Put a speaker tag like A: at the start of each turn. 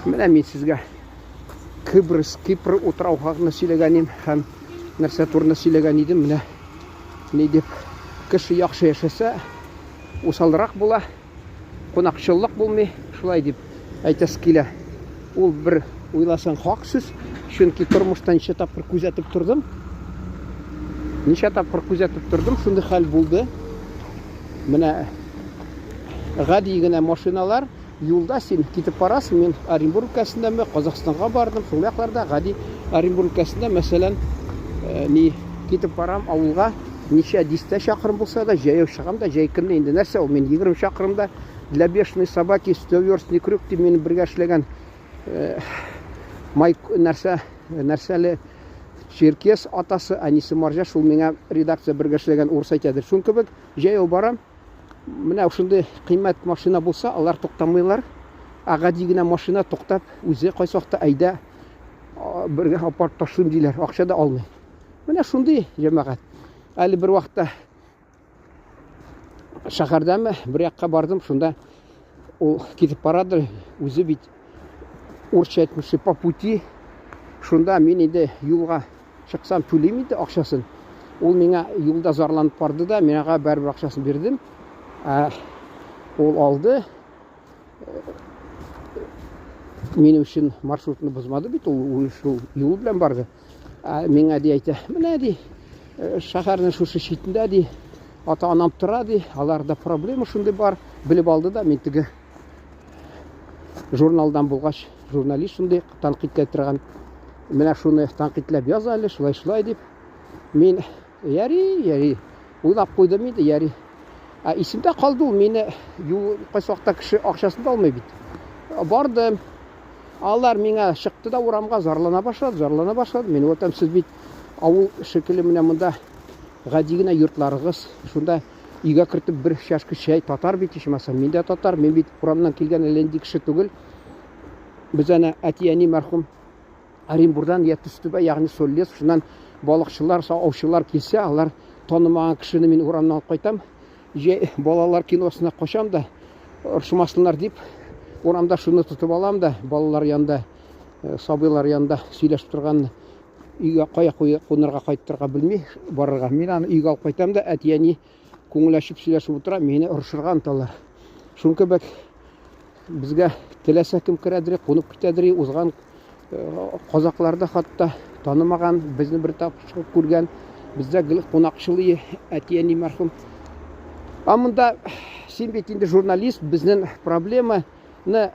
A: Менә мен сезгә Кипр утрау хакында сөйләгән идем һәм нәрсә турында сөйләгән идем. Менә ни дип, кеше яхшы яшәсә, усалрак була, кунакчыллык булмый, шулай дип әйтәсе килә. Ул бер уйласаң хак сүз, чөнки тормышта ничә тапкыр күзәтеп тордым. Шундый хәл булды. Менә гади генә машиналар юлда син китеп барасың. Мин Оренбург өлкәсендәме, Казакъстанга бардым. Шул якларда гади Оренбург өлкәсендә, мәсәлән, китеп барам авылга, ничә дистә чакрым булса да, җәяү чыгам да, җәй көнне инде нәрсә ул, мин 20 чакрымда для бешеной собаки 100-верстный крюк дип мин бергә эшләгән нәрсәле Черкес атасы, әнисе Марҗа, шул миңа редакция бергә эшләгән урыс әйтәдер. Шул кебек җәяү барам. Менә шундый кыйммәт машина булса, алар туктамыйлар. Гади генә машина туктап, үзе кайсы вакытта әйдә бергә апарып ташлыйм диләр, акча да алмый. Менә шундый җәмәгать. Әле бер вакытта шәһәрдәме бер якка бардым, шунда ул китеп барадыр, үзе бит урысча әйтмешче по пути. Шунда мин инде юлга чыксам түлим иде акчасын. Ул миңа юлда зарланып барды да, мин ага бәрбер акчасын бирдем. Ул алды. Минем өчен маршрутны бозмады бит, ул юл белән барды. Миңа ди әйтә, менә ди шәһәрнең шушы читендә ди ата-анам тора ди, аларда проблема шундый бар, белеп алды да, мин теге журналдан булгач, журналист шундый танкыйтьләп торган. Менә шуны танкыйтьләп яза әле, шулай дип. Мин яри, уйлап куйдым инде, яри. Исемдә калды ул, мине юл кайсы вакытта кеше акчасын да алмый бит. Бардым. Алар миңа чыкты да урамга зарлана башлады. Мин өтәм, сез бит авыл шикелле менә монда гади генә йортларыгыз, шунда өйгә кертеп бер чашка чәй, татар бит ичмәсәм, мин дә татар, мин бит урамнан килгән әлләнди кеше түгел. Без әнә әти-әни мәрхүм Оренбургдан Ятүстүбә, ягъни Соллес, шуннан балыкчылар, аучылар килсә, алар танымаган кешене мин урамнан алып кайтам. Балалар киносына качам да, ыршымасыннар дип, урамда шуны тотып алам да, балалар янында, сабыйлар янында сөйләшеп торган, өйгә кая кунырга кайттырга белми барырга. Мин аны өйгә алып кайтам да, әти-әни күңеләшеп сөйләшеп утыра, мине ыршырга ынталар. Шуның кебек безгә теләсә кем керәдер, кунып китәдер, узган казакларда хатта танымаган, безне бер тапкыр күргән, бездә кунакчылый әти-әни мәрхүм. Монда син бит инде журналист, безнең проблеманы